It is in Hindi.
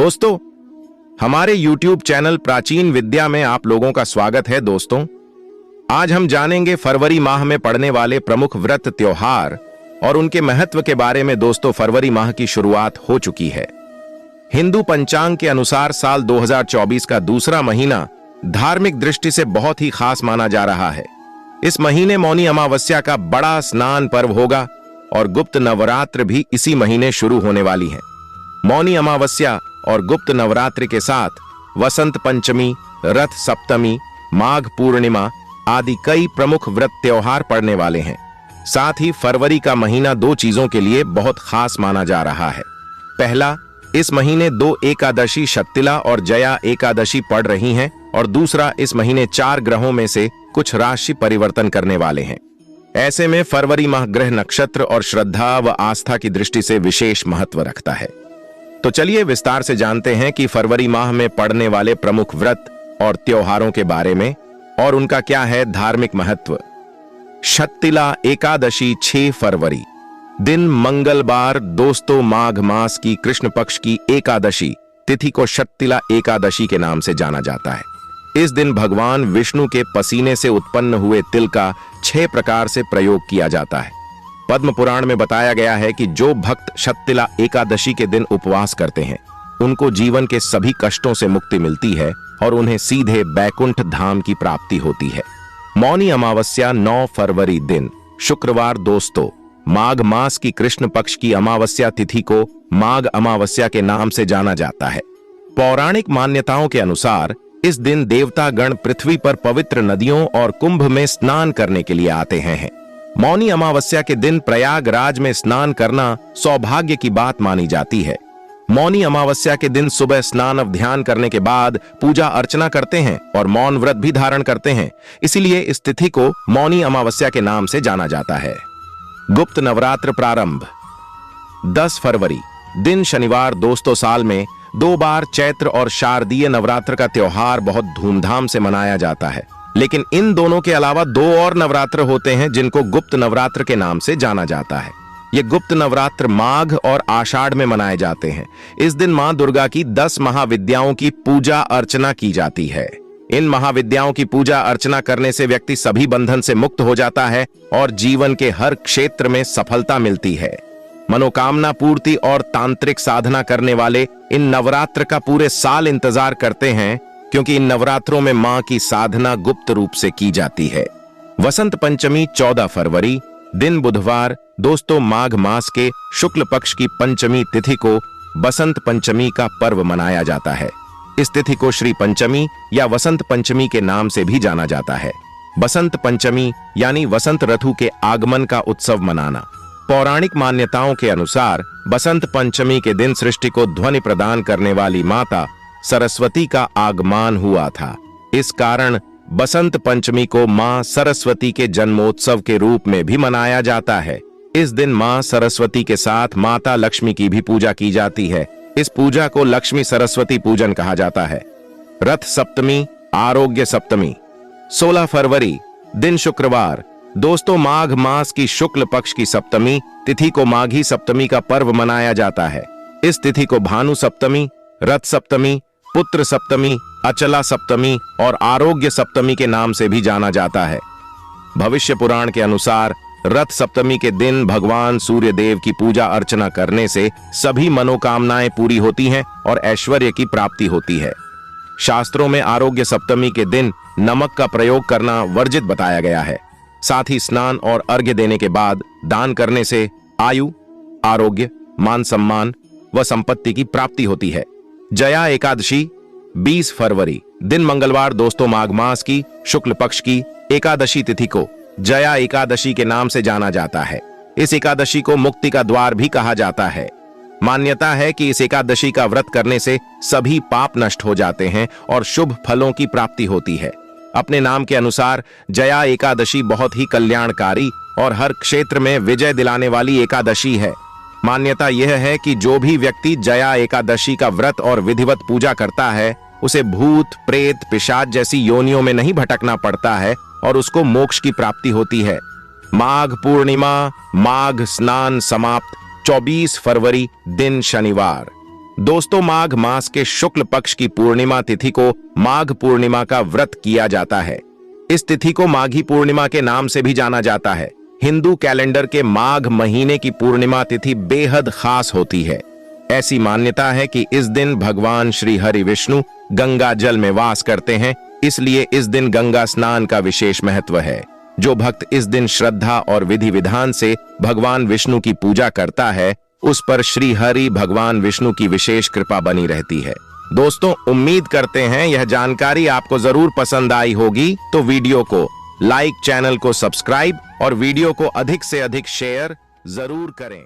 दोस्तों, हमारे YouTube चैनल प्राचीन विद्या में आप लोगों का स्वागत है। दोस्तों, आज हम जानेंगे फरवरी माह में पड़ने वाले प्रमुख व्रत त्योहार और उनके महत्व के बारे में। दोस्तों, फरवरी माह की शुरुआत हो चुकी है। हिंदू पंचांग के अनुसार साल 2024 का दूसरा महीना धार्मिक दृष्टि से बहुत ही खास माना जा रहा है। इस महीने मौनी अमावस्या का बड़ा स्नान पर्व होगा और गुप्त नवरात्र भी इसी महीने शुरू होने वाली है। मौनी अमावस्या और गुप्त नवरात्र के साथ वसंत पंचमी, रथ सप्तमी, माघ पूर्णिमा आदि कई प्रमुख व्रत त्योहार पड़ने वाले हैं। साथ ही फरवरी का महीना दो चीजों के लिए बहुत खास माना जा रहा है। पहला, इस महीने दो एकादशी शक्तिला और जया एकादशी पड़ रही हैं, और दूसरा, इस महीने 4 ग्रहों में से कुछ राशि परिवर्तन करने वाले हैं। ऐसे में फरवरी माह ग्रह, नक्षत्र और श्रद्धा व आस्था की दृष्टि से विशेष महत्व रखता है। तो चलिए विस्तार से जानते हैं कि फरवरी माह में पड़ने वाले प्रमुख व्रत और त्योहारों के बारे में और उनका क्या है धार्मिक महत्व। शक्तिला एकादशी 6 फरवरी, दिन मंगलवार। दोस्तों, माघ मास की कृष्ण पक्ष की एकादशी तिथि को शक्तिला एकादशी के नाम से जाना जाता है। इस दिन भगवान विष्णु के पसीने से उत्पन्न हुए तिल का 6 प्रकार से प्रयोग किया जाता है। पद्म पुराण में बताया गया है कि जो भक्त शक्तिला एकादशी के दिन उपवास करते हैं, उनको जीवन के सभी कष्टों से मुक्ति मिलती है और उन्हें सीधे बैकुंठ धाम की प्राप्ति होती है। मौनी अमावस्या 9 फरवरी, दिन शुक्रवार। दोस्तों, माघ मास की कृष्ण पक्ष की अमावस्या तिथि को माघ अमावस्या के नाम से जाना जाता है। पौराणिक मान्यताओं के अनुसार इस दिन देवता गण पृथ्वी पर पवित्र नदियों और कुंभ में स्नान करने के लिए आते हैं। मौनी अमावस्या के दिन प्रयागराज में स्नान करना सौभाग्य की बात मानी जाती है। मौनी अमावस्या के दिन सुबह स्नान और ध्यान करने के बाद पूजा अर्चना करते हैं और मौन व्रत भी धारण करते हैं। इसीलिए इस तिथि को मौनी अमावस्या के नाम से जाना जाता है। गुप्त नवरात्र प्रारंभ 10 फरवरी, दिन शनिवार। दोस्तों, साल में 2 बार चैत्र और शारदीय नवरात्र का त्योहार बहुत धूमधाम से मनाया जाता है, लेकिन इन दोनों के अलावा 2 और नवरात्र होते हैं जिनको गुप्त नवरात्र के नाम से जाना जाता है। ये गुप्त नवरात्र माघ और आषाढ़ में मनाए जाते हैं। इस दिन मां दुर्गा की 10 महाविद्याओं की पूजा अर्चना की जाती है। इन महाविद्याओं की पूजा अर्चना करने से व्यक्ति सभी बंधन से मुक्त हो जाता है और जीवन के हर क्षेत्र में सफलता मिलती है। मनोकामना पूर्ति और तांत्रिक साधना करने वाले इन नवरात्र का पूरे साल इंतजार करते हैं, क्योंकि इन नवरात्रों में मां की साधना गुप्त रूप से की जाती है। वसंत पंचमी 14 फरवरी, दिन बुधवार। दोस्तों, माघ मास के शुक्ल पक्ष की पंचमी तिथि को बसंत पंचमी का पर्व मनाया जाता है। इस तिथि को श्री पंचमी या वसंत पंचमी के नाम से भी जाना जाता है। बसंत पंचमी यानी वसंत ऋतु के आगमन का उत्सव मनाना। पौराणिक मान्यताओं के अनुसार बसंत पंचमी के दिन सृष्टि को ध्वनि प्रदान करने वाली माता सरस्वती का आगमन हुआ था। इस कारण बसंत पंचमी को मां सरस्वती के जन्मोत्सव के रूप में भी मनाया जाता है। इस दिन मां सरस्वती के साथ माता लक्ष्मी की भी पूजा की जाती है। इस पूजा को लक्ष्मी सरस्वती पूजन कहा जाता है। रथ सप्तमी, आरोग्य सप्तमी 16 फरवरी, दिन शुक्रवार। दोस्तों, माघ मास की शुक्ल पक्ष की सप्तमी तिथि को माघी सप्तमी का पर्व मनाया जाता है। इस तिथि को भानु सप्तमी, रथ सप्तमी, पुत्र सप्तमी, अचला सप्तमी और आरोग्य सप्तमी के नाम से भी जाना जाता है। भविष्य पुराण के अनुसार रथ सप्तमी के दिन भगवान सूर्य देव की पूजा अर्चना करने से सभी मनोकामनाएं पूरी होती हैं और ऐश्वर्य की प्राप्ति होती है। शास्त्रों में आरोग्य सप्तमी के दिन नमक का प्रयोग करना वर्जित बताया गया है। साथ ही स्नान और अर्घ्य देने के बाद दान करने से आयु, आरोग्य, मान सम्मान व संपत्ति की प्राप्ति होती है। जया एकादशी 20 फरवरी, दिन मंगलवार। दोस्तों, माघ मास की शुक्ल पक्ष की एकादशी तिथि को जया एकादशी के नाम से जाना जाता है। इस एकादशी को मुक्ति का द्वार भी कहा जाता है। मान्यता है कि इस एकादशी का व्रत करने से सभी पाप नष्ट हो जाते हैं और शुभ फलों की प्राप्ति होती है। अपने नाम के अनुसार जया एकादशी बहुत ही कल्याणकारी और हर क्षेत्र में विजय दिलाने वाली एकादशी है। मान्यता यह है कि जो भी व्यक्ति जया एकादशी का व्रत और विधिवत पूजा करता है, उसे भूत, प्रेत, पिशाच जैसी योनियों में नहीं भटकना पड़ता है और उसको मोक्ष की प्राप्ति होती है। माघ पूर्णिमा, माघ स्नान समाप्त 24 फरवरी, दिन शनिवार। दोस्तों, माघ मास के शुक्ल पक्ष की पूर्णिमा तिथि को माघ पूर्णिमा का व्रत किया जाता है। इस तिथि को माघी पूर्णिमा के नाम से भी जाना जाता है। हिंदू कैलेंडर के माघ महीने की पूर्णिमा तिथि बेहद खास होती है। ऐसी मान्यता है कि इस दिन भगवान श्री हरि विष्णु गंगा जल में वास करते हैं, इसलिए इस दिन गंगा स्नान का विशेष महत्व है। जो भक्त इस दिन श्रद्धा और विधि विधान से भगवान विष्णु की पूजा करता है, उस पर श्री हरि भगवान विष्णु की विशेष कृपा बनी रहती है। दोस्तों, उम्मीद करते हैं यह जानकारी आपको जरूर पसंद आई होगी। तो वीडियो को लाइक, चैनल को सब्सक्राइब और वीडियो को अधिक से अधिक शेयर जरूर करें।